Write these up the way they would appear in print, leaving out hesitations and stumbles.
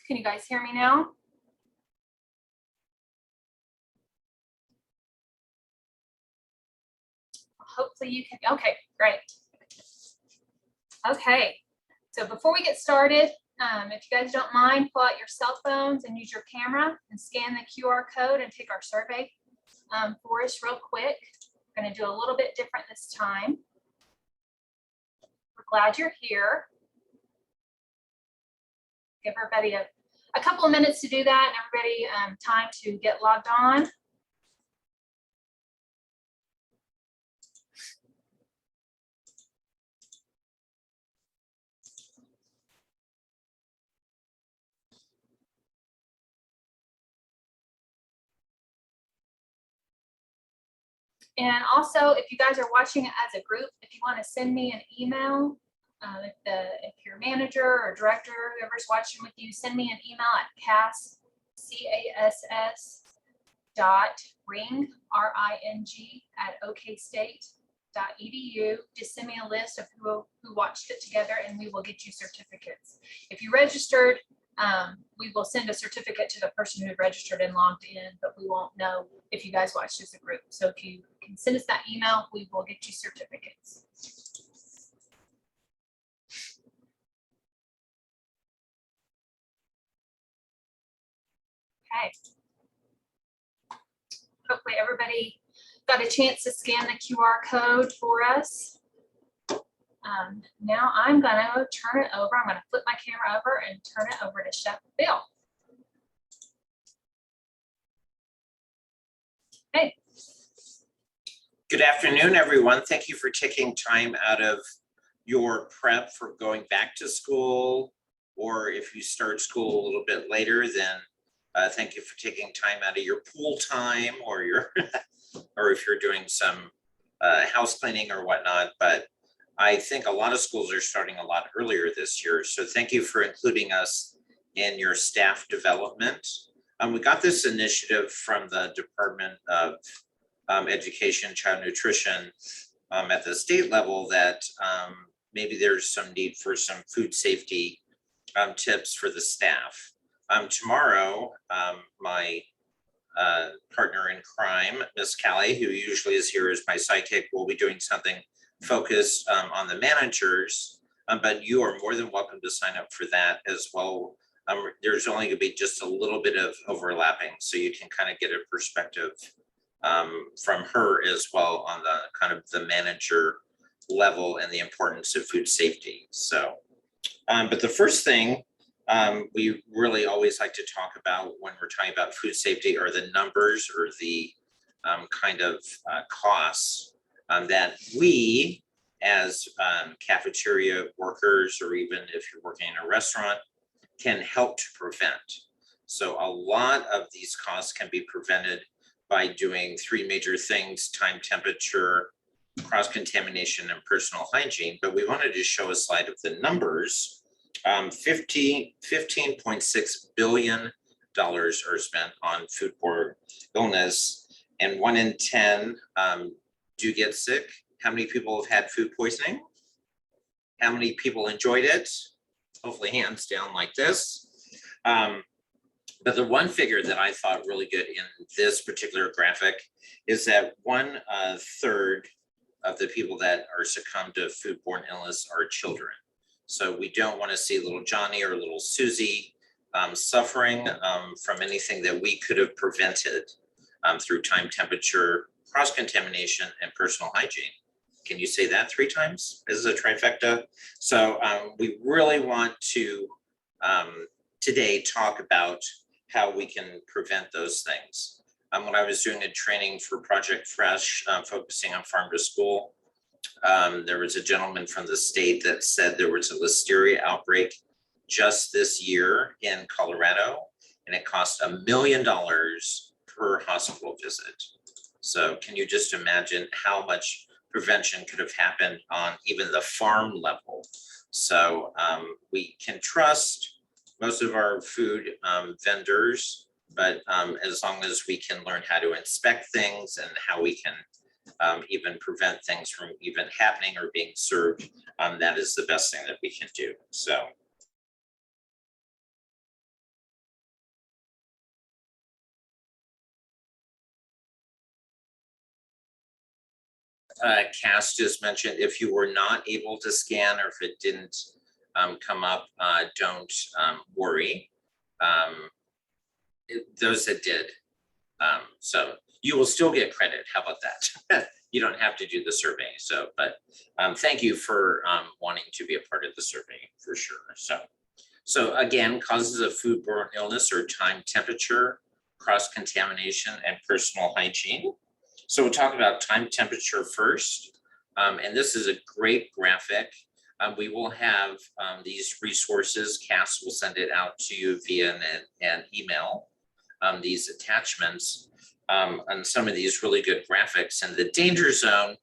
Can you guys hear me now? Hopefully you can. Okay, great. Okay, so before we get started, if you guys don't mind, pull out your cell phones and use your camera and scan the QR code and take our survey for us real quick. We're going to do a little bit different this time. We're glad you're here. Give everybody a couple of minutes to do that, and everybody time to get logged on. And also, if you guys are watching it as a group, if you want to send me an email, if your manager or director, whoever's watching with you, send me an email at cass.ring, R-I-N-G, @okstate.edu. Just send me a list of who watched it together, and we will get you certificates. If you registered, we will send a certificate to the person who registered and logged in, but we won't know if you guys watched as a group. So if you can send us that email, we will get you certificates. Okay. Hopefully everybody got a chance to scan the QR code for us. Now I'm gonna turn it over. I'm gonna flip my camera over and turn it over to Chef Bill. Hey. Good afternoon, everyone. Thank you for taking time out of your prep for going back to school, or if you start school a little bit later, then thank you for taking time out of your pool time, or your or if you're doing some house cleaning or whatnot. But I think a lot of schools are starting a lot earlier this year. So thank you for including us in your staff development. We got this initiative from the Department of Education, Child Nutrition at the state level, that maybe there's some need for some food safety tips for the staff. Tomorrow, my partner in crime, Miss Callie, who usually is here as my sidekick, will be doing something focused on the managers, but you are more than welcome to sign up for that as well. There's only going to be just a little bit of overlapping, so you can kind of get a perspective from her as well on the kind of the manager level and the importance of food safety. So, but the first thing we really always like to talk about when we're talking about food safety are the numbers, or the kind of costs that we as cafeteria workers, or even if you're working in a restaurant, can help to prevent. So a lot of these costs can be prevented by doing three major things: time, temperature, cross-contamination, and personal hygiene. But we wanted to show a slide of the numbers. $15.6 billion are spent on foodborne illness, and 1 in 10 do get sick. How many people have had food poisoning? How many people enjoyed it? Hopefully hands down like this. But the one figure that I thought really good in this particular graphic is that 1/3 of the people that are succumbed to foodborne illness are children. So we don't want to see little Johnny or little Susie suffering from anything that we could have prevented through time, temperature, cross-contamination, and personal hygiene. Can you say that 3 times? This is a trifecta. So we really want to today talk about how we can prevent those things. When I was doing a training for Project Fresh, focusing on farm to school, there was a gentleman from the state that said there was a listeria outbreak just this year in Colorado, and it cost $1 million per hospital visit. So can you just imagine how much prevention could have happened on even the farm level? So we can trust most of our food vendors, but as long as we can learn how to inspect things and how we can even prevent things from even happening or being served, that is the best thing that we can do. So Cass just mentioned, if you were not able to scan or if it didn't come up, don't worry. Those that did. So you will still get credit. How about that? You don't have to do the survey. So, but thank you for wanting to be a part of the survey for sure. So again, causes of foodborne illness are time, temperature, cross-contamination, and personal hygiene. So we'll talk about time, temperature first. And this is a great graphic. We will have these resources. Cass will send it out to you via an email, these attachments, and some of these really good graphics. And the danger zone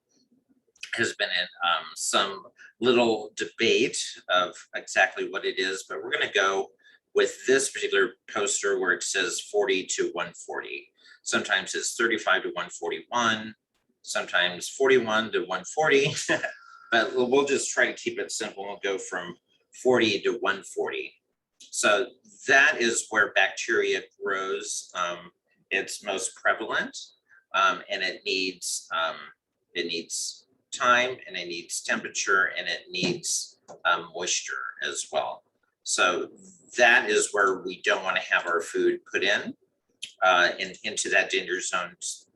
has been in some little debate of exactly what it is, but we're going to go with this particular poster where it says 40 to 140. Sometimes it's 35 to 141, sometimes 41 to 140, but we'll just try to keep it simple and go from 40 to 140. So that is where bacteria grows. It's most prevalent, and it needs time, and it needs temperature, and it needs moisture as well. So that is where we don't want to have our food put into that danger zone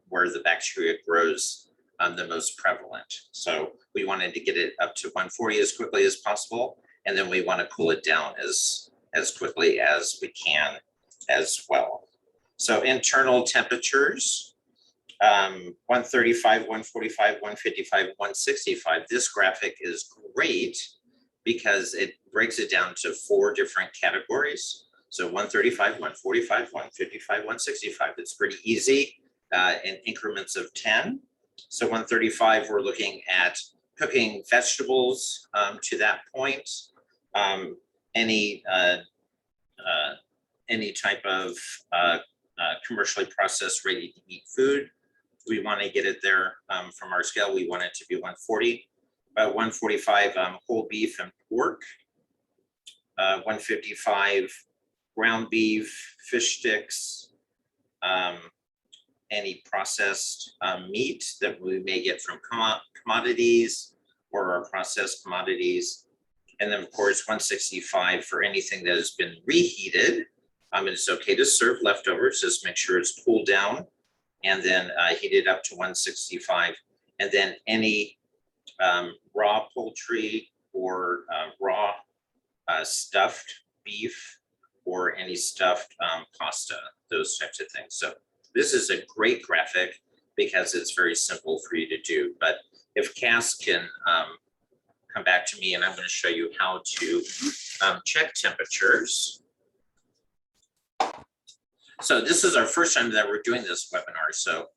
where the bacteria grows the most prevalent. So we wanted to get it up to 140 as quickly as possible, and then we want to cool it down as quickly as we can as well. So internal temperatures, 135, 145, 155, 165. This graphic is great because it breaks it down to 4 different categories. So 135, 145, 155, 165. It's pretty easy in increments of 10. So 135, we're looking at cooking vegetables to that point. Any type of commercially processed ready to eat food. We want to get it there from our scale. We want it to be 140. 145 whole beef and pork. 155 ground beef, fish sticks, any processed meat that we may get from commodities or our processed commodities. And then of course 165 for anything that has been reheated. It's okay to serve leftovers, just make sure it's cooled down and then heat it up to 165. And then any raw poultry or raw stuffed beef or any stuffed pasta, those types of things. So this is a great graphic because it's very simple for you to do. But if Cass can come back to me, and I'm going to show you how to check temperatures. So this is our first time that we're doing this webinar. So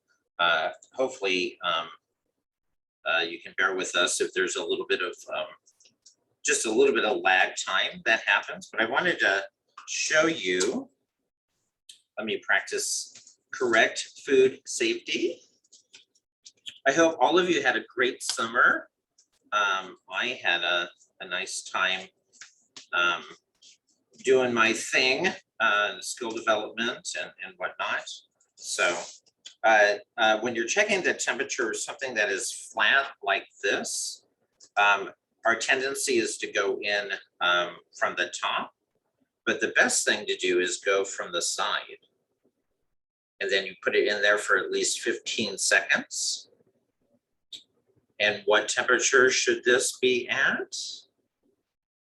hopefully you can bear with us if there's a little bit of just a little bit of lag time that happens. But I wanted to show you, let me practice correct food safety. I hope all of you had a great summer. I had a nice time doing my thing, skill development and whatnot. So when you're checking the temperature, something that is flat like this, our tendency is to go in from the top, but the best thing to do is go from the side. And then you put it in there for at least 15 seconds. And what temperature should this be at?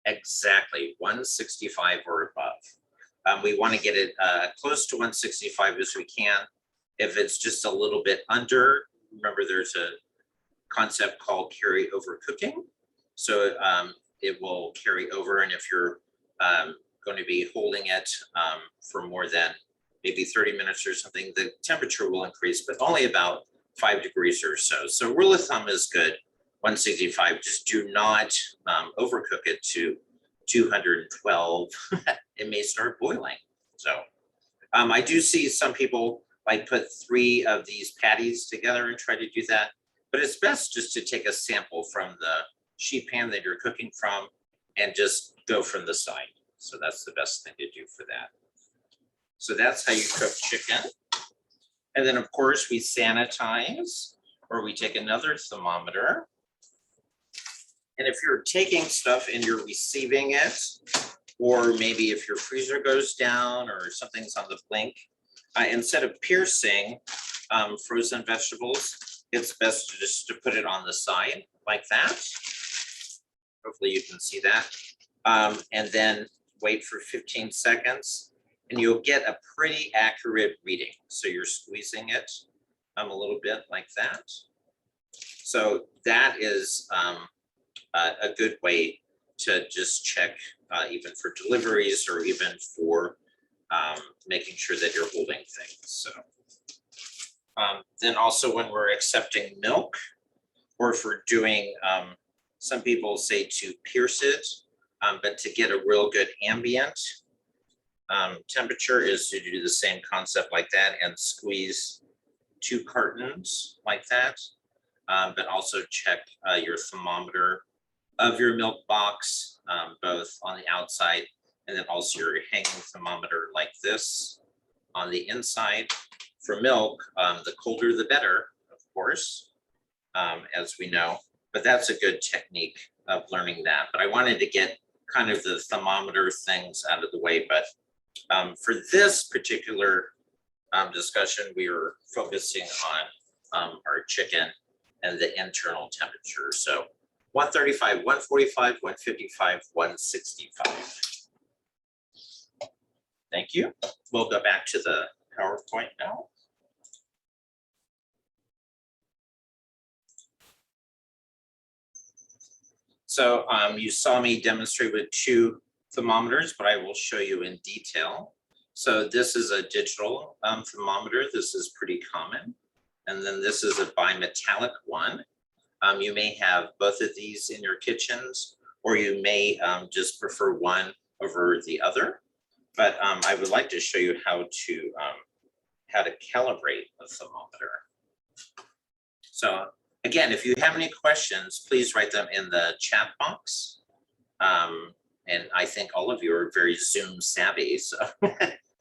Exactly 165 or above. We want to get it close to 165 as we can. If it's just a little bit under, remember there's a concept called carry over cooking. So it will carry over, and if you're going to be holding it for more than maybe 30 minutes or something, the temperature will increase, but only about 5 degrees or so. So rule of thumb is good, 165. Just do not overcook it to 212. It may start boiling. So I do see some people like put 3 of these patties together and try to do that, but it's best just to take a sample from the sheet pan that you're cooking from and just go from the side. So that's the best thing to do for that. So that's how you cook chicken. And then of course we sanitize. or we take another thermometer. And if you're taking stuff and you're receiving it, or maybe if your freezer goes down or something's on the blink, instead of piercing frozen vegetables, it's best just to put it on the side like that. Hopefully you can see that. And then wait for 15 seconds and you'll get a pretty accurate reading. So you're squeezing it a little bit like that. So that is a good way to just check even for deliveries or even for making sure that you're holding things. So then also when we're accepting milk, or if we're doing, some people say to pierce it, but to get a real good ambient temperature is to do the same concept like that and squeeze 2 cartons like that. But also check your thermometer of your milk box, both on the outside and then also your hanging thermometer like this on the inside. For milk, the colder the better, of course, as we know, but that's a good technique of learning that. But I wanted to get kind of the thermometer things out of the way, but for this particular discussion, we were focusing on our chicken and the internal temperature. So 135, 145, 155, 165. Thank you. We'll go back to the PowerPoint now. So you saw me demonstrate with 2 thermometers, but I will show you in detail. So this is a digital thermometer. This is pretty common. And then this is a bimetallic one. You may have both of these in your kitchens, or you may just prefer one over the other. But I would like to show you how to calibrate a thermometer. So again, if you have any questions, please write them in the chat box. And I think all of you are very Zoom savvy, so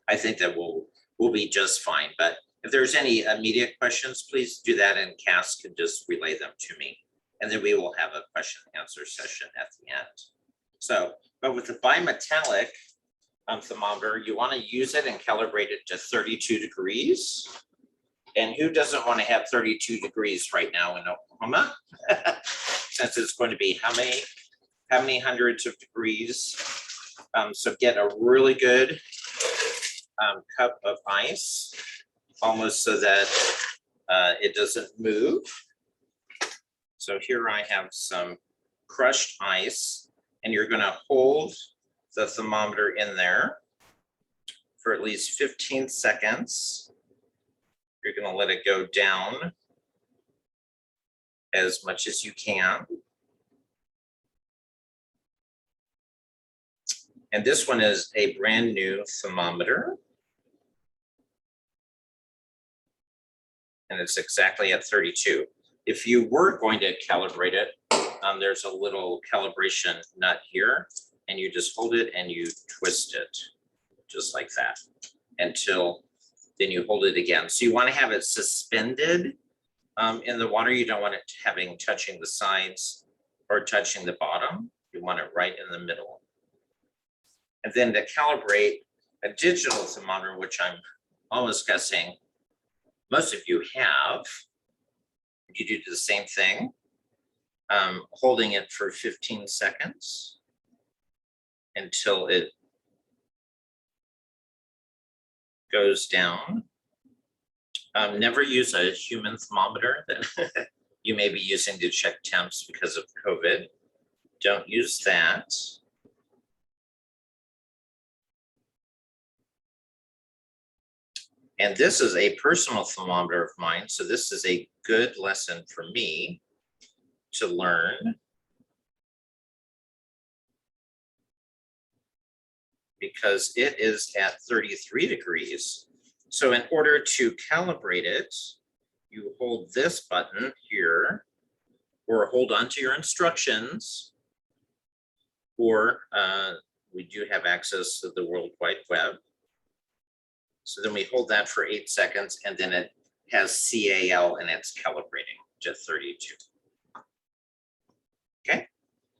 I think that we'll be just fine. But if there's any immediate questions, please do that, and Cass can just relay them to me. And then we will have a question and answer session at the end. So, but with the bimetallic thermometer, you want to use it and calibrate it to 32 degrees. And who doesn't want to have 32 degrees right now in Oklahoma? Since it's going to be how many hundreds of degrees? So get a really good cup of ice, almost so that it doesn't move. So here I have some crushed ice, and you're going to hold the thermometer in there for at least 15 seconds. You're going to let it go down as much as you can. And this one is a brand new thermometer. And it's exactly at 32. If you were going to calibrate it, there's a little calibration nut here, and you just hold it and you twist it just like that until then you hold it again. So you want to have it suspended in the water. You don't want it touching the sides or touching the bottom. You want it right in the middle. And then to calibrate a digital thermometer, which I'm almost guessing most of you have, you do the same thing, holding it for 15 seconds until it goes down. Never use a human thermometer that you may be using to check temps because of COVID. Don't use that. And this is a personal thermometer of mine, so this is a good lesson for me to learn. Because it is at 33 degrees. So in order to calibrate it, you hold this button here, or hold on to your instructions, or we do have access to the World Wide Web. So then we hold that for 8 seconds, and then it has CAL and it's calibrating. to 32. Okay,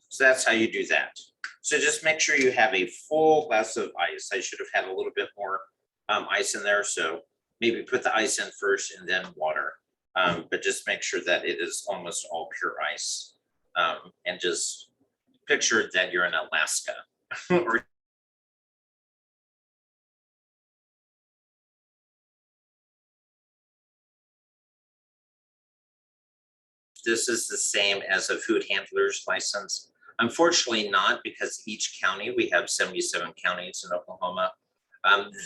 so that's how you do that. So just make sure you have a full glass of ice. I should have had a little bit more ice in there, so maybe put the ice in first and then water. But just make sure that it is almost all pure ice. And just picture that you're in Alaska or this is the same as a food handler's license. Unfortunately not, because each county, we have 77 counties in Oklahoma,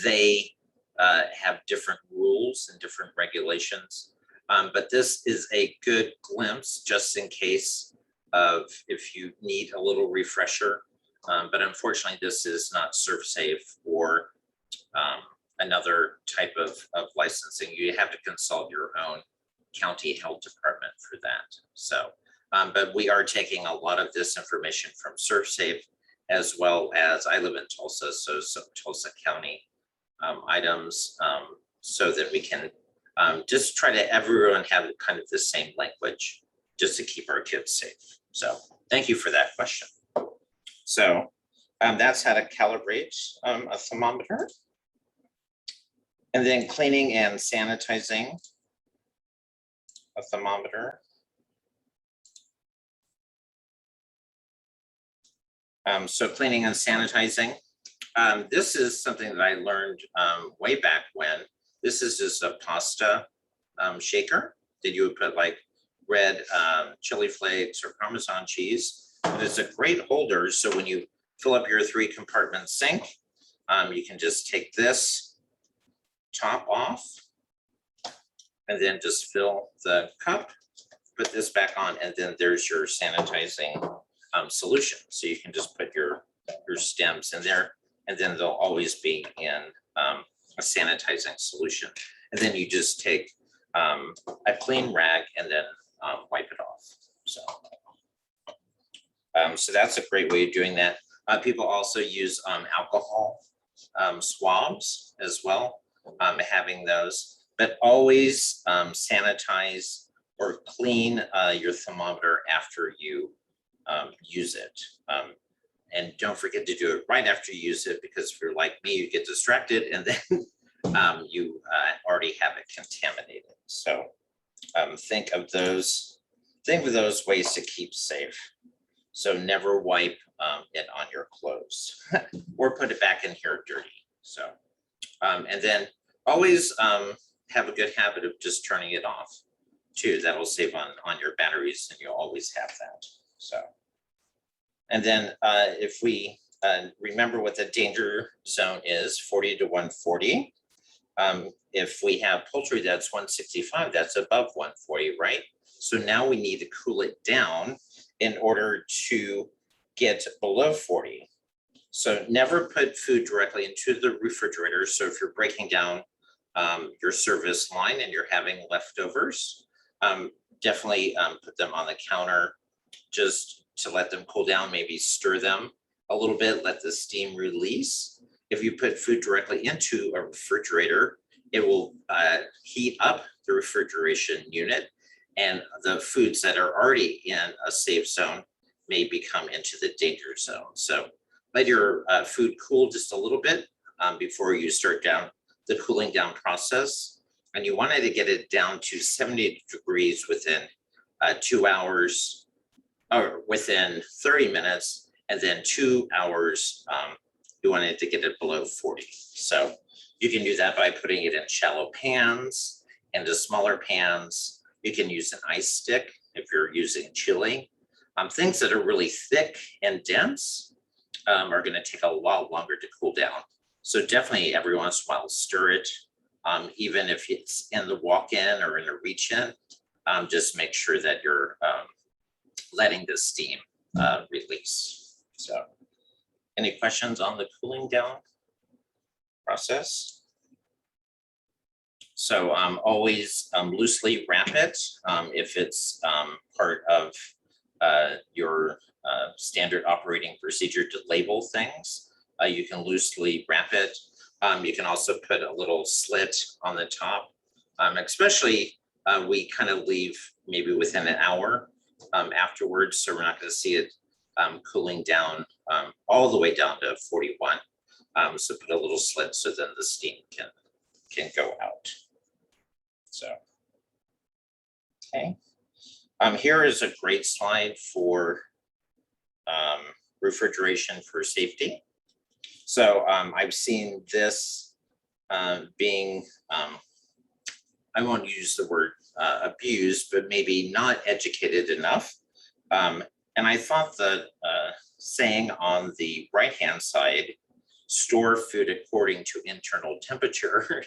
they have different rules and different regulations. But this is a good glimpse just in case of if you need a little refresher. But unfortunately, this is not serve safe or another type of licensing. You have to consult your own county health department for that. So, but we are taking a lot of this information from ServSafe, as well as I live in Tulsa, so some Tulsa County items, so that we can just try to everyone have kind of the same language, just to keep our kids safe. So thank you for that question. So that's how to calibrate a thermometer. And then cleaning and sanitizing a thermometer. So cleaning and sanitizing. This is something that I learned way back when. This is just a pasta shaker that you would put like red chili flakes or Parmesan cheese. And it's a great holder. So when you fill up your 3-compartment sink, you can just take this top off and then just fill the cup, put this back on, and then there's your sanitizing solution. So you can just put your stems in there, and then they'll always be in a sanitizing solution. And then you just take a clean rag and then wipe it off. So that's a great way of doing that. People also use alcohol swabs as well, having those, but always sanitize or clean your thermometer after you use it. And don't forget to do it right after you use it, because if you're like me, you get distracted and then you already have it contaminated. So think of those ways to keep safe. So never wipe it on your clothes or put it back in here dirty. So, and then always have a good habit of just turning it off too. That'll save on your batteries, and you'll always have that. So, and then if we remember what the danger zone is, 40 to 140. If we have poultry that's 165, that's above 140, right? So now we need to cool it down in order to get below 40. So never put food directly into the refrigerator. So if you're breaking down your service line and you're having leftovers, definitely put them on the counter just to let them cool down, maybe stir them a little bit, let the steam release. If you put food directly into a refrigerator, it will heat up the refrigeration unit, and the foods that are already in a safe zone may become into the danger zone. So let your food cool just a little bit before you start down the cooling down process. And you wanted to get it down to 70 degrees within 2 hours, or within 30 minutes, and then 2 hours, you wanted to get it below 40. So you can do that by putting it in shallow pans, into smaller pans. You can use an ice stick if you're using chili. Things that are really thick and dense are going to take a lot longer to cool down. So definitely every once in a while, stir it. Even if it's in the walk-in or in a reach-in, just make sure that you're letting the steam release. So any questions on the cooling down process? So always loosely wrap it if it's part of your standard operating procedure to label things. You can loosely wrap it. You can also put a little slit on the top, especially we kind of leave maybe within an hour afterwards, so we're not going to see it cooling down all the way down to 41. So put a little slit so then the steam can go out. So, okay. Here is a great slide for refrigeration for safety. So I've seen this being, I won't use the word abused, but maybe not educated enough. And I thought the saying on the right-hand side, store food according to internal temperature,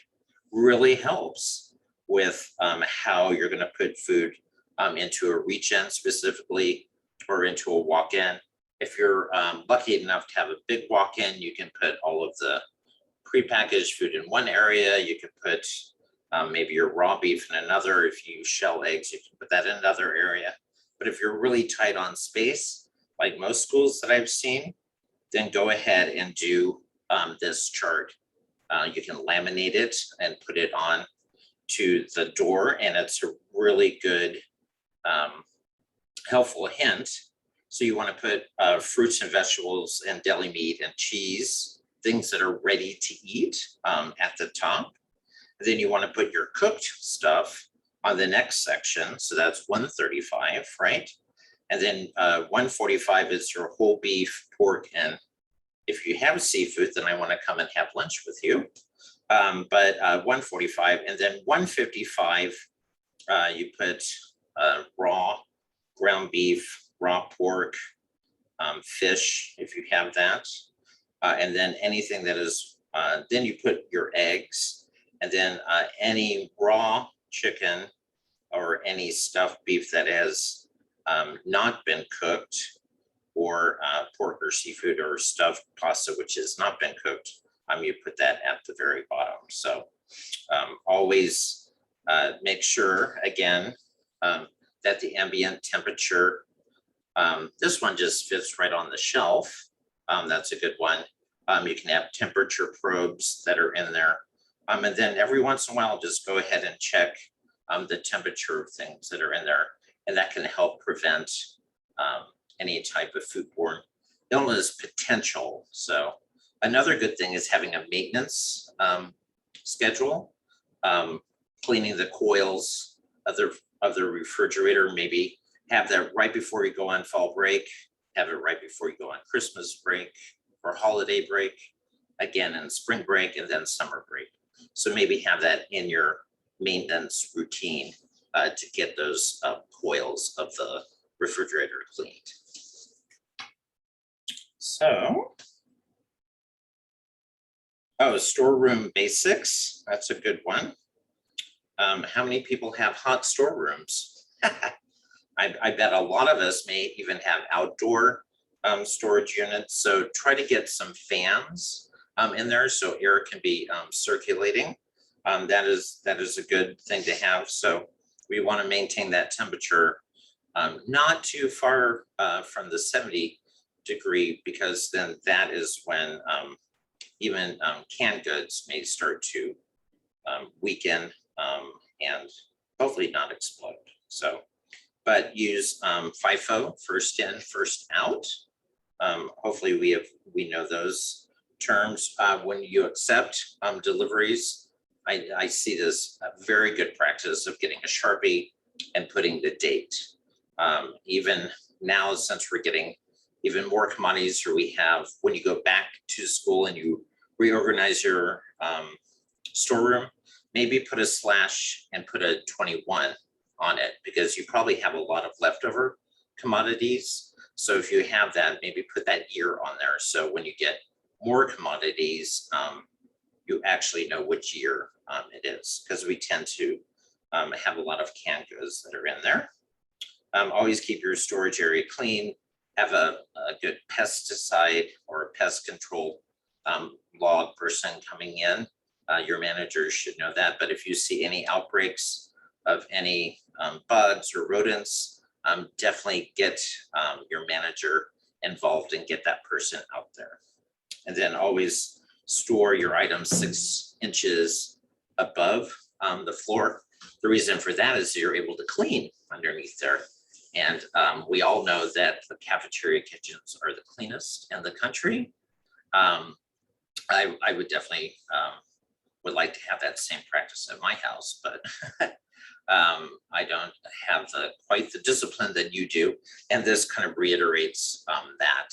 really helps with how you're going to put food into a reach-in specifically, or into a walk-in. If you're lucky enough to have a big walk-in, you can put all of the prepackaged food in one area. You can put maybe your raw beef in another. If you shell eggs, you can put that in another area. But if you're really tight on space, like most schools that I've seen, then go ahead and do this chart. You can laminate it and put it on to the door, and it's a really good helpful hint. So you want to put fruits and vegetables and deli meat and cheese, things that are ready to eat at the top. And then you want to put your cooked stuff on the next section. So that's 135, right? And then 145 is your whole beef, pork, and if you have seafood, then I want to come and have lunch with you. But 145, and then 155, you put raw ground beef, raw pork, fish, if you have that. And then anything that is, then you put your eggs, and then any raw chicken or any stuffed beef that has not been cooked, or pork or seafood or stuffed pasta which has not been cooked, you put that at the very bottom. So always make sure, again, that the ambient temperature, this one just fits right on the shelf. That's a good one. You can have temperature probes that are in there. And then every once in a while, just go ahead and check the temperature of things that are in there. And that can help prevent any type of foodborne illness potential. So another good thing is having a maintenance schedule, cleaning the coils of the refrigerator, maybe have that right before you go on fall break, have it right before you go on Christmas break or holiday break, again in spring break, and then summer break. So maybe have that in your maintenance routine to get those coils of the refrigerator cleaned. So, storeroom basics, that's a good one. How many people have hot storerooms? I bet a lot of us may even have outdoor storage units. So try to get some fans in there so air can be circulating. That is a good thing to have. So we want to maintain that temperature not too far from the 70 degree, because then that is when even canned goods may start to weaken and hopefully not explode. So, but use FIFO, first in, first out. Hopefully we know those terms. When you accept deliveries, I see this a very good practice of getting a Sharpie and putting the date. Even now, since we're getting even more commodities, or we have, when you go back to school and you reorganize your storeroom, maybe put a slash and put a 21 on it, because you probably have a lot of leftover commodities. So if you have that, maybe put that year on there. So when you get more commodities, you actually know which year it is, because we tend to have a lot of canned goods that are in there. Always keep your storage area clean. Have a good pesticide or a pest control log person coming in. Your managers should know that. But if you see any outbreaks of any bugs or rodents, definitely get your manager involved and get that person out there. And then always store your items 6 inches above the floor. The reason for that is you're able to clean underneath there. And we all know that the cafeteria kitchens are the cleanest in the country. I would definitely would like to have that same practice at my house, but I don't have quite the discipline that you do. And this kind of reiterates that.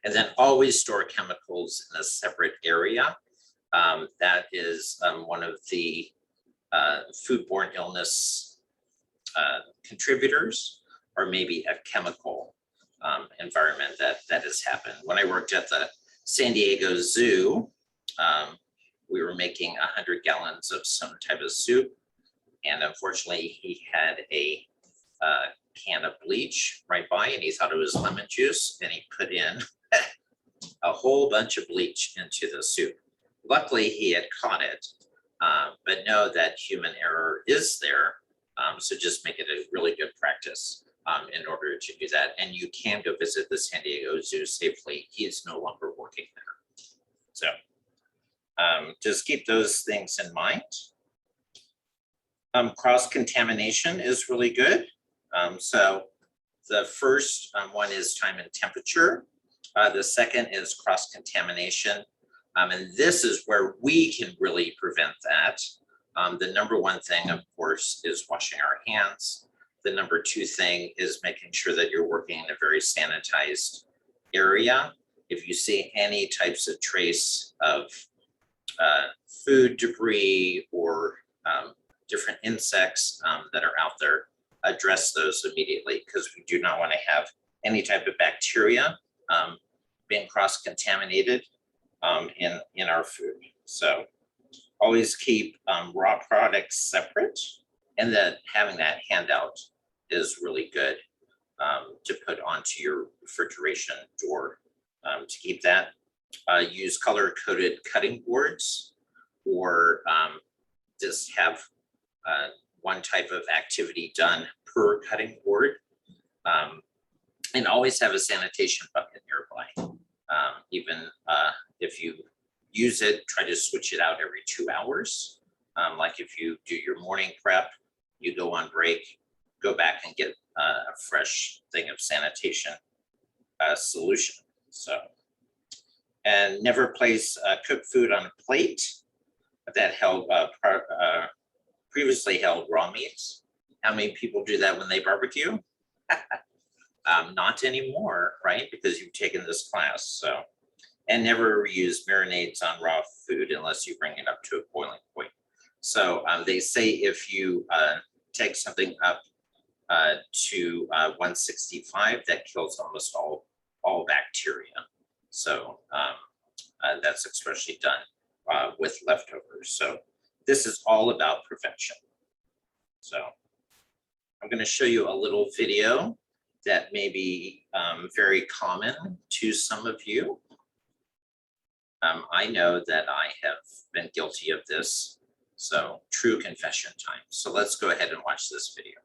And then always store chemicals in a separate area. That is one of the foodborne illness contributors, or maybe a chemical environment that has happened. When I worked at the San Diego Zoo, we were making 100 gallons of some type of soup. And unfortunately, he had a can of bleach right by, and he thought it was lemon juice, and he put in a whole bunch of bleach into the soup. Luckily, he had caught it, but know that human error is there. So just make it a really good practice in order to do that. And you can go visit the San Diego Zoo safely. He is no longer working there. So just keep those things in mind. Cross-contamination is really good. So the first one is time and temperature. The second is cross-contamination. And this is where we can really prevent that. The number one thing, of course, is washing our hands. The number two thing is making sure that you're working in a very sanitized area. If you see any types of trace of food debris or different insects that are out there, address those immediately, because we do not want to have any type of bacteria being cross-contaminated in our food. So always keep raw products separate, and that having that handout is really good to put onto your refrigeration door to keep that. Use color-coded cutting boards, or just have one type of activity done per cutting board, and always have a sanitation bucket nearby. Even if you use it, try to switch it out every 2 hours. Like if you do your morning prep, you go on break, go back and get a fresh thing of sanitation solution. So, and never place cooked food on a plate that held previously held raw meats. How many people do that when they barbecue? Not anymore, right? Because you've taken this class. So, and never use marinades on raw food unless you bring it up to a boiling point. So they say if you take something up to 165, that kills almost all bacteria. So that's especially done with leftovers. So this is all about prevention. So I'm going to show you a little video that may be very common to some of you. I know that I have been guilty of this, so true confession time. So let's go ahead and watch this video.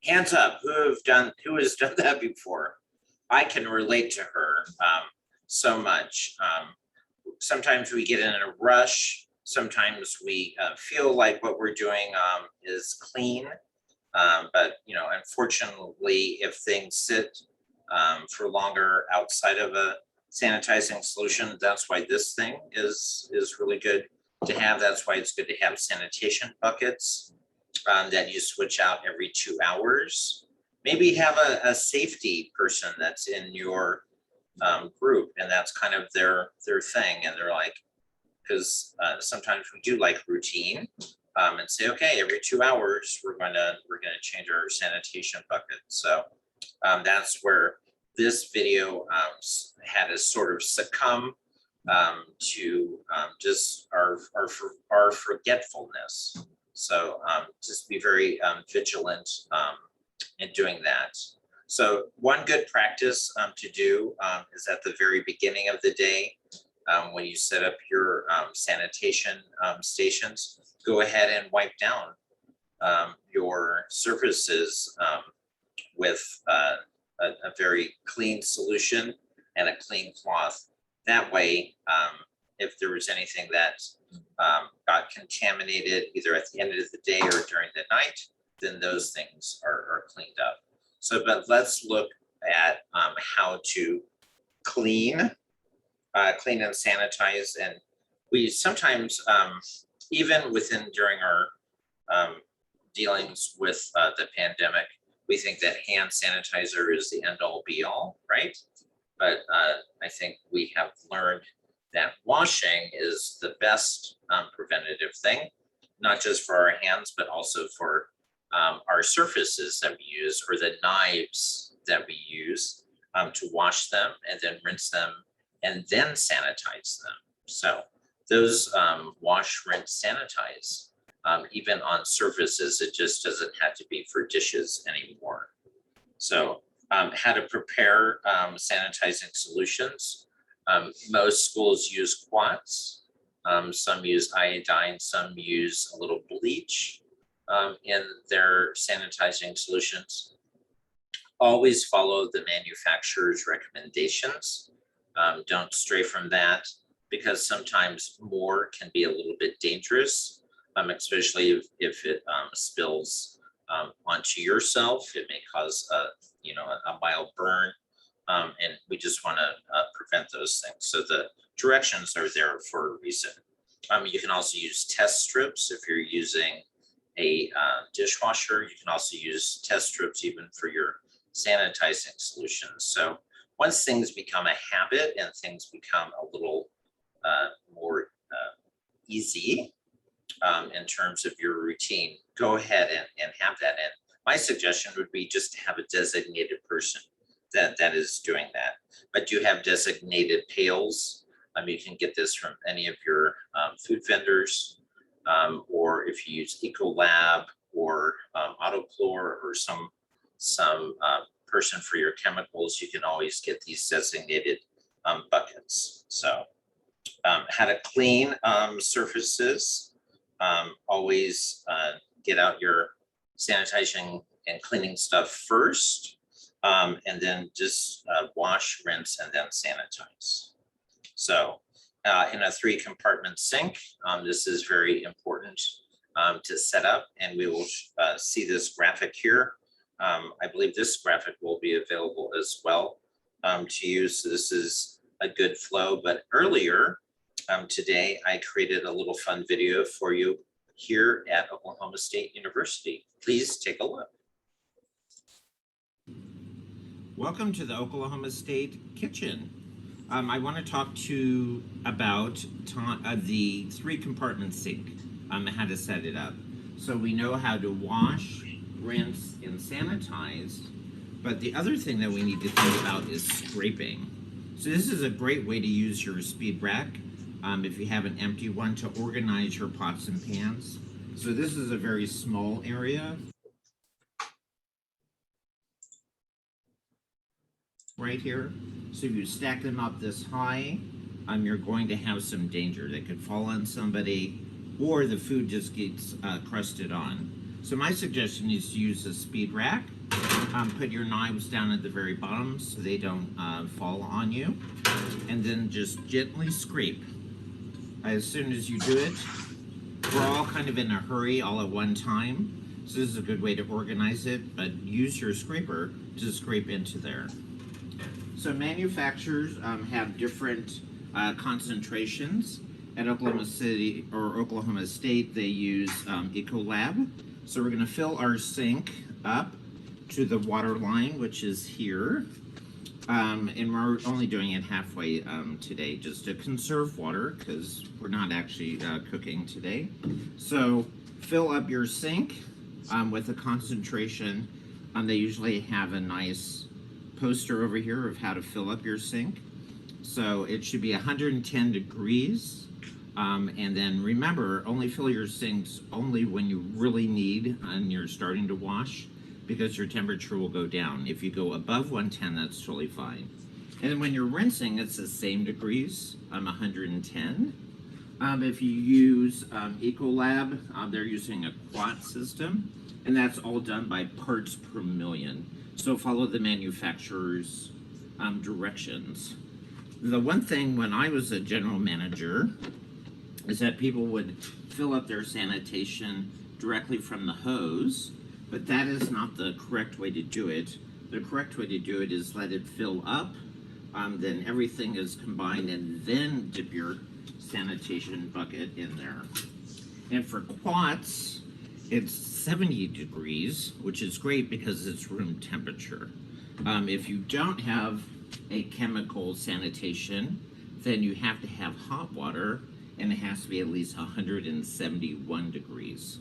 Hands up, who has done that before? I can relate to her so much. Sometimes we get in a rush. Sometimes we feel like what we're doing is clean. But unfortunately, if things sit for longer outside of a sanitizing solution, that's why this thing is really good to have. That's why it's good to have sanitation buckets that you switch out every 2 hours. Maybe have a safety person that's in your group, and that's kind of their thing. And they're like, because sometimes we do like routine, and say, okay, every 2 hours we're gonna change our sanitation bucket. So that's where this video had us sort of succumb to just our forgetfulness. So just be very vigilant in doing that. So one good practice to do is at the very beginning of the day, when you set up your sanitation stations, go ahead and wipe down your surfaces with a very clean solution and a clean cloth. That way, if there was anything that got contaminated either at the end of the day or during the night, then those things are cleaned up. So, but let's look at how to clean and sanitize. And we sometimes, even during our dealings with the pandemic, we think that hand sanitizer is the end all be all, right? But I think we have learned that washing is the best preventative thing, not just for our hands, but also for our surfaces that we use, or the knives that we use to wash them and then rinse them and then sanitize them. So those wash, rinse, sanitize, even on surfaces. It just doesn't have to be for dishes anymore. So how to prepare sanitizing solutions. Most schools use quats. Some use iodine, some use a little bleach in their sanitizing solutions. Always follow the manufacturer's recommendations. Don't stray from that, because sometimes more can be a little bit dangerous, especially if it spills onto yourself. It may cause a mild burn, and we just want to prevent those things. So the directions are there for a reason. You can also use test strips if you're using a dishwasher. You can also use test strips even for your sanitizing solutions. So once things become a habit and things become a little more easy in terms of your routine, go ahead and have that. And my suggestion would be just to have a designated person that is doing that. But you have designated pails. You can get this from any of your food vendors, or if you use Ecolab or Autochlor or some person for your chemicals, you can always get these designated buckets. So how to clean surfaces. Always get out your sanitizing and cleaning stuff first, and then just wash, rinse, and then sanitize. So in a 3-compartment sink, this is very important to set up, and we will see this graphic here. I believe this graphic will be available as well to use. So this is a good flow, but earlier today, I created a little fun video for you here at Oklahoma State University. Please take a look. Welcome to the Oklahoma State kitchen. I want to talk to you about the 3-compartment sink, how to set it up. So we know how to wash, rinse, and sanitize, but the other thing that we need to think about is scraping. So this is a great way to use your speed rack if you have an empty one, to organize your pots and pans. So this is a very small area right here. So if you stack them up this high, you're going to have some danger. They could fall on somebody, or the food just gets crusted on. So my suggestion is to use a speed rack Put your knives down at the very bottom so they don't fall on you. And then just gently scrape. As soon as you do it, we're all kind of in a hurry all at one time. So this is a good way to organize it, but use your scraper to scrape into there. So manufacturers have different concentrations. At Oklahoma City or Oklahoma State, they use Ecolab. So we're going to fill our sink up to the water line, which is here. And we're only doing it halfway today just to conserve water because we're not actually cooking today. So fill up your sink with a concentration. They usually have a nice poster over here of how to fill up your sink. So it should be 110 degrees. And then remember, only fill your sinks only when you really need and you're starting to wash, because your temperature will go down. If you go above 110, that's totally fine. And then when you're rinsing, it's the same degrees, 110. If you use Ecolab, they're using a quart system, and that's all done by parts per million. So follow the manufacturer's directions. The one thing when I was a general manager is that people would fill up their sanitation directly from the hose, but that is not the correct way to do it. The correct way to do it is let it fill up, then everything is combined, and then dip your sanitation bucket in there. And for quats, it's 70 degrees, which is great because it's room temperature. If you don't have a chemical sanitation, then you have to have hot water, and it has to be at least 171 degrees.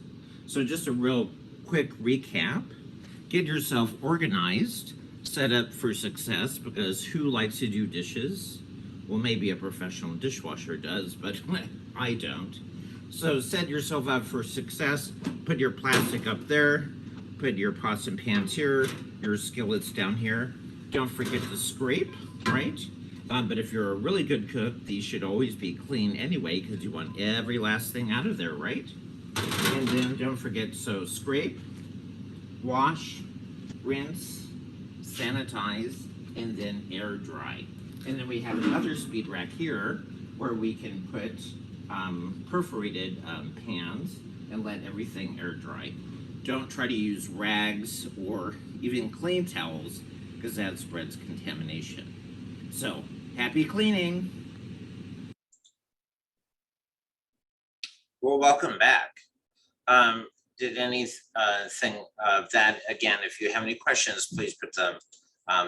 So just a real quick recap. Get yourself organized, set up for success, because who likes to do dishes? Well, maybe a professional dishwasher does, but I don't. So set yourself up for success. Put your plastic up there. Put your pots and pans here. Your skillets down here. Don't forget to scrape, right? But if you're a really good cook, these should always be clean anyway, because you want every last thing out of there, right? And then don't forget, so scrape, wash, rinse, sanitize, and then air dry. And then we have another speed rack here where we can put perforated pans and let everything air dry. Don't try to use rags or even clean towels, because that spreads contamination. So, happy cleaning. Well, welcome back. Did anything of that, again, if you have any questions, please put them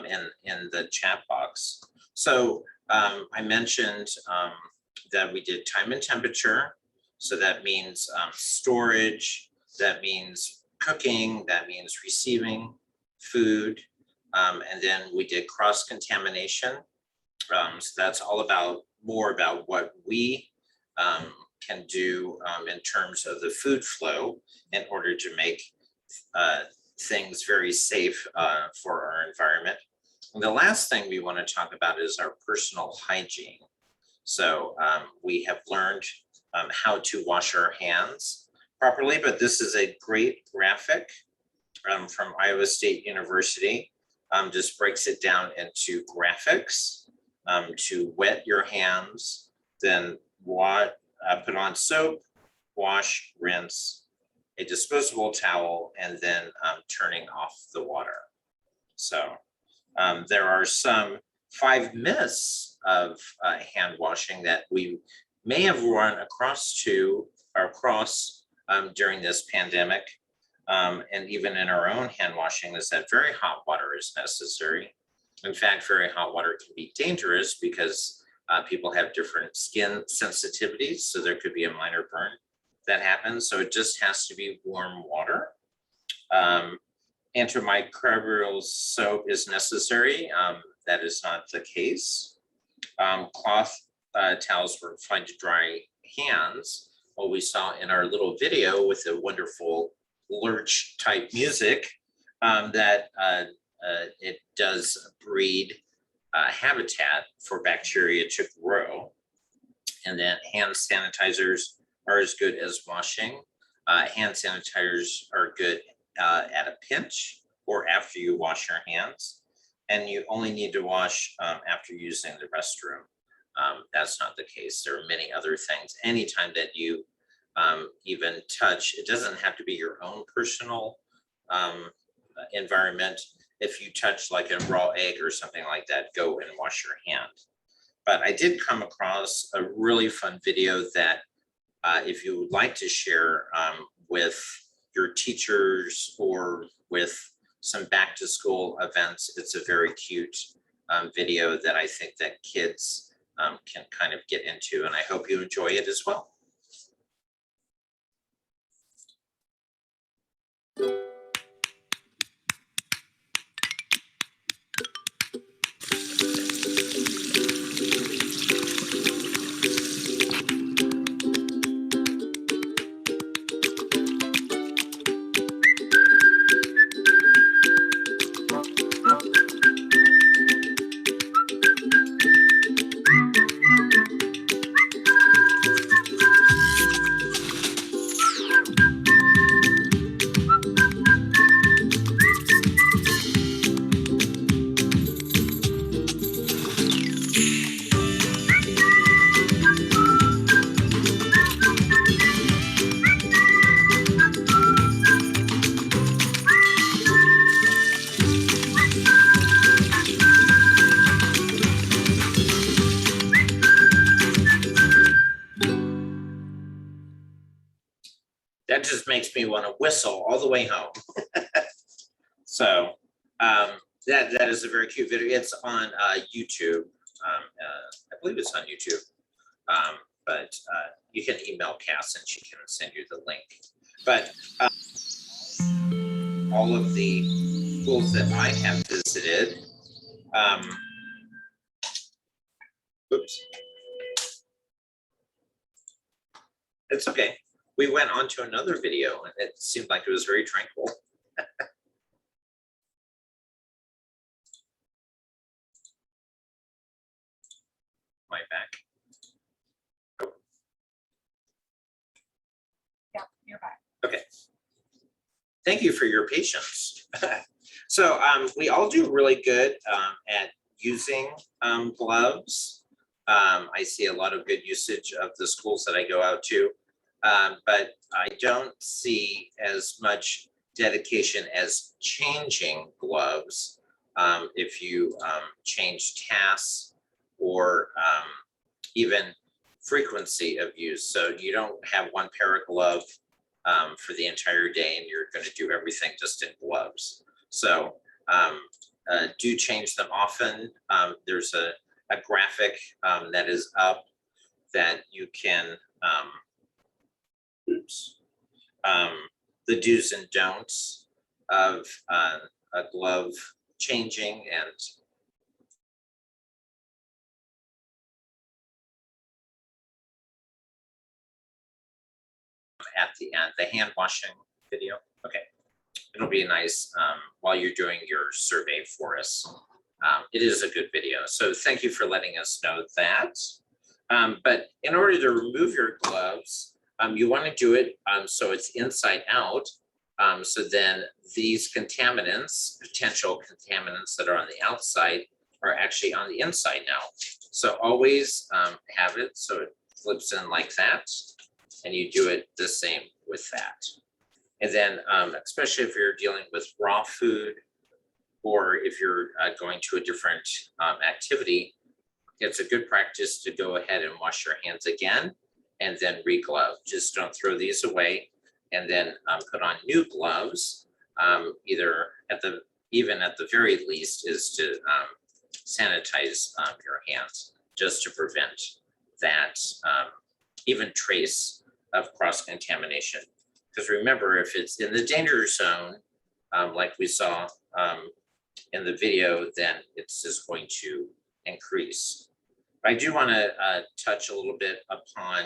in the chat box. So I mentioned that we did time and temperature. So that means storage, that means cooking, that means receiving food. And then we did cross-contamination. So that's all about more about what we can do in terms of the food flow in order to make things very safe for our environment. And the last thing we want to talk about is our personal hygiene. So we have learned how to wash our hands properly, but this is a great graphic from Iowa State University. Just breaks it down into graphics to wet your hands, then put on soap, wash, rinse, a disposable towel, and then turning off the water. So there are some 5 myths of hand washing that we may have run across during this pandemic. And even in our own hand washing, is that very hot water is necessary. In fact, very hot water can be dangerous because people have different skin sensitivities, so there could be a minor burn that happens. So it just has to be warm water. Antimicrobial soap is necessary. That is not the case. Cloth towels were fine to dry hands. What we saw in our little video with the wonderful lurch type music, that it does breed habitat for bacteria to grow. And then hand sanitizers are as good as washing. Hand sanitizers are good at a pinch or after you wash your hands. And you only need to wash after using the restroom. That's not the case. There are many other things. Anytime that you even touch, it doesn't have to be your own personal environment. If you touch like a raw egg or something like that, go and wash your hand. But I did come across a really fun video that if you would like to share with your teachers or with some back to school events, it's a very cute video that I think that kids can kind of get into, and I hope you enjoy it as well. That just makes me want to whistle all the way home. So that is a very cute video. It's on YouTube. I believe it's on YouTube. But you can email Cass and she can send you the link. But all of the schools that I have visited, oops, it's okay. We went on to another video and it seemed like it was very tranquil. My back. Oh. Yeah, you're back. Okay. Thank you for your patience. So we all do really good at using gloves. I see a lot of good usage of the schools that I go out to. But I don't see as much dedication as changing gloves. If you change tasks or even frequency of use. So you don't have one pair of glove for the entire day and you're going to do everything just in gloves. So do change them often. There's a graphic that is up that you can the do's and don'ts of a glove changing and at the end, the hand washing video. Okay, it'll be nice while you're doing your survey for us. It is a good video, so thank you for letting us know that. But in order to remove your gloves, you want to do it so it's inside out. So then these contaminants, potential contaminants that are on the outside are actually on the inside now. So always have it so it flips in like that. And you do it the same with that. And then especially if you're dealing with raw food or if you're going to a different activity, it's a good practice to go ahead and wash your hands again and then re-glove. Just don't throw these away and then put on new gloves. Either even at the very least is to sanitize your hands just to prevent that even trace of cross-contamination. Because remember, if it's in the danger zone, like we saw in the video, then it's just going to increase. I do want to touch a little bit upon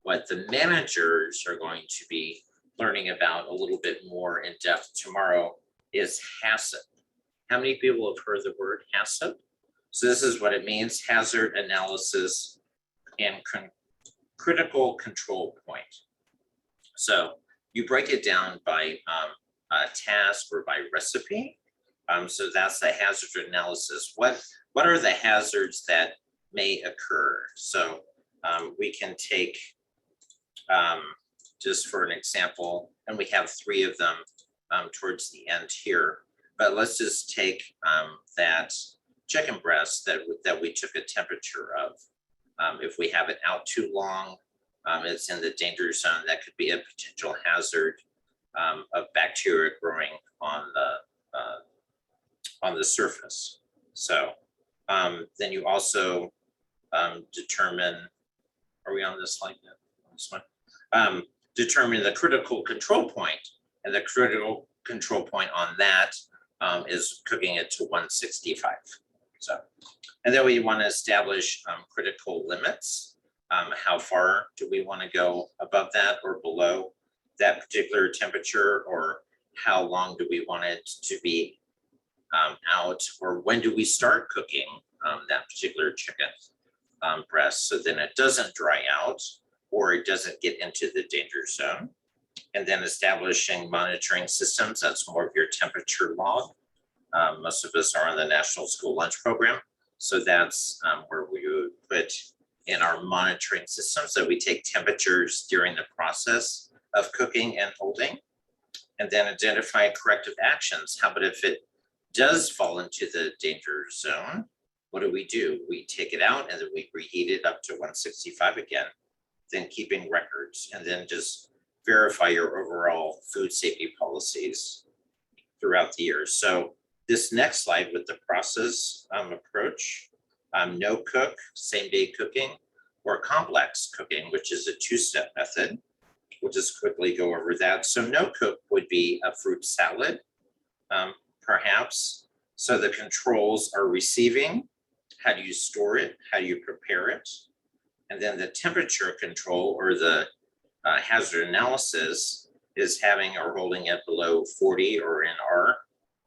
what the managers are going to be learning about a little bit more in depth tomorrow is HACCP. How many people have heard the word HACCP? So this is what it means: hazard analysis and critical control point. So you break it down by task or by recipe. So that's the hazard analysis. What are the hazards that may occur? So we can take, just for an example, and we have 3 of them towards the end here, but let's just take that chicken breast that we took a temperature of. If we have it out too long, it's in the danger zone. That could be a potential hazard of bacteria growing on the surface. So then you also determine, are we on this slide yet? On this one? Determine the critical control point, and the critical control point on that is cooking it to 165. So, and then we want to establish critical limits. How far do we want to go above that or below that particular temperature, or how long do we want it to be out, or when do we start cooking that particular chicken breast so then it doesn't dry out or it doesn't get into the danger zone. And then establishing monitoring systems, that's more of your temperature log. Most of us are on the National School Lunch Program, so that's where we would put in our monitoring systems that we take temperatures during the process of cooking and holding, and then identify corrective actions. How about if it does fall into the danger zone? What do? We take it out and then we reheat it up to 165 again, then keeping records, and then just verify your overall food safety policies throughout the years. So this next slide with the process approach, no cook, same day cooking, or complex cooking, which is a 2-step method. We'll just quickly go over that. So no cook would be a fruit salad, perhaps. So the controls are receiving, how do you store it, how do you prepare it, and then the temperature control or the hazard analysis is having or holding it below 40, or in our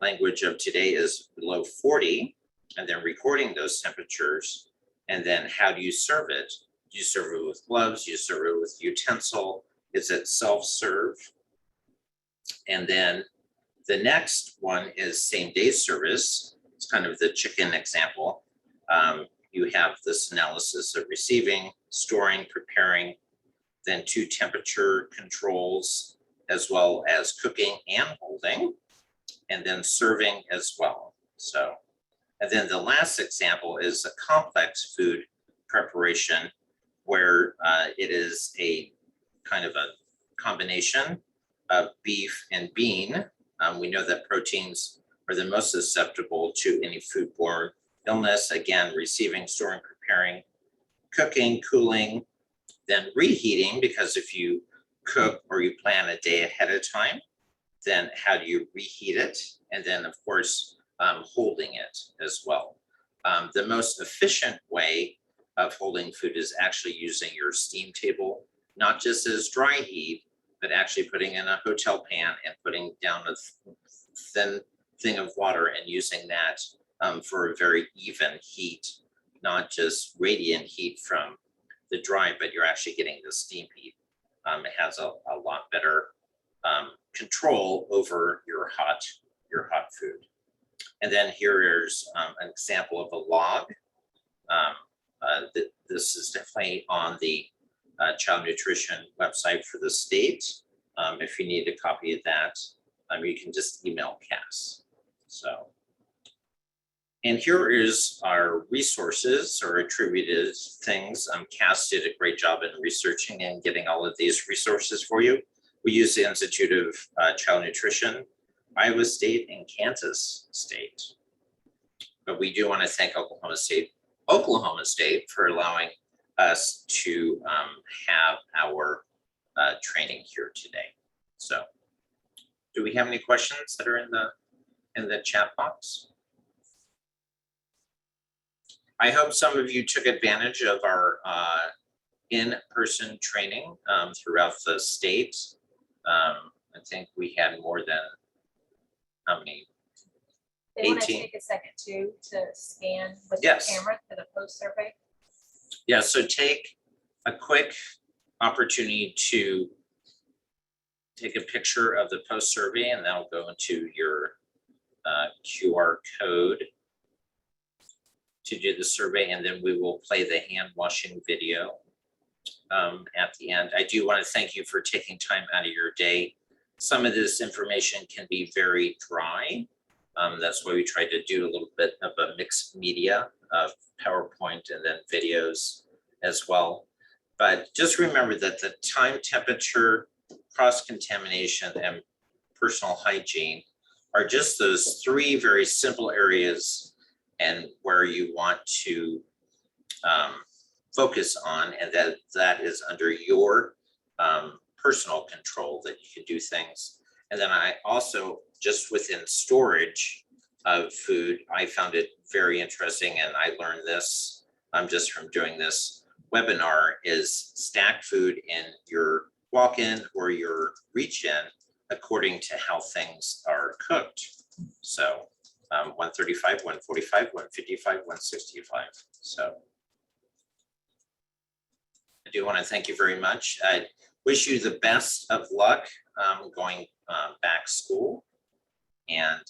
language of today is below 40, and then recording those temperatures. And then how do you serve it? Do you serve it with gloves? Do you serve it with utensil? Is it self-serve? And then the next one is same day service. It's kind of the chicken example. You have this analysis of receiving, storing, preparing, then 2 temperature controls, as well as cooking and holding, and then serving as well. So, and then the last example is a complex food preparation, where it is a kind of a combination of beef and bean. We know that proteins are the most susceptible to any foodborne illness. Again, receiving, storing, preparing, cooking, cooling, then reheating, because if you cook or you plan a day ahead of time, then how do you reheat it? And then of course, holding it as well. The most efficient way of holding food is actually using your steam table, not just as dry heat, but actually putting in a hotel pan and putting down a thin thing of water and using that for a very even heat, not just radiant heat from the dry, but you're actually getting the steam heat. It has a lot better control over your hot food. And then here's an example of a log. This is definitely on the child nutrition website for the state. If you need a copy of that, you can just email Cass. So, and here is our resources or attributed things. Cass did a great job in researching and getting all of these resources for you. We use the Institute of Child Nutrition, Iowa State, and Kansas State. But we do want to thank Oklahoma State for allowing us to have our training here today. So, do we have any questions that are in the chat box? I hope some of you took advantage of our in-person training throughout the state. I think we had more than, how many? They want to 18. take a second too to scan with Yes. the camera for the post survey. Yeah, so take a quick opportunity to take a picture of the post survey and that'll go into your QR code to do the survey, and then we will play the hand washing video at the end. I do want to thank you for taking time out of your day. Some of this information can be very dry. That's why we tried to do a little bit of a mixed media of PowerPoint and then videos as well. But just remember that the time, temperature, cross-contamination, and personal hygiene are just those three very simple areas and where you want to focus on, and that is under your personal control, that you can do things. And then I also, just within storage of food, I found it very interesting, and I learned this just from doing this webinar, is stack food in your walk-in or your reach-in according to how things are cooked. So 135, 145, 155, 165. So I do want to thank you very much. I wish you the best of luck going back to school, and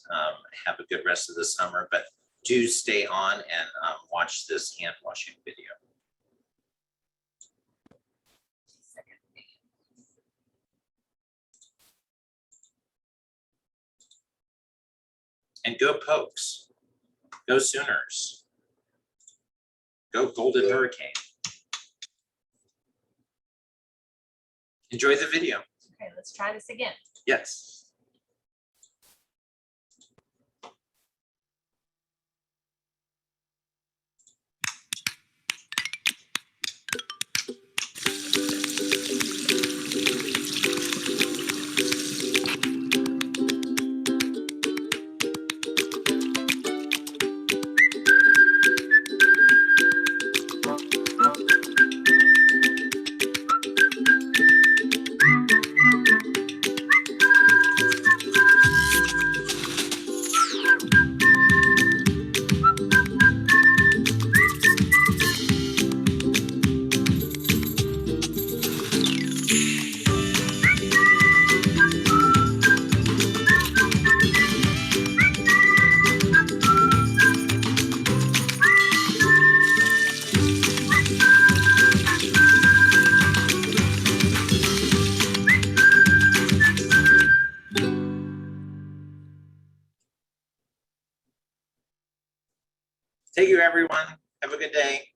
have a good rest of the summer, but do stay on and watch this hand washing video. And go Pokes, go Sooners, go Golden Hurricane. Enjoy the video. Okay, let's try this again. Yes. Thank you, everyone. Have a good day.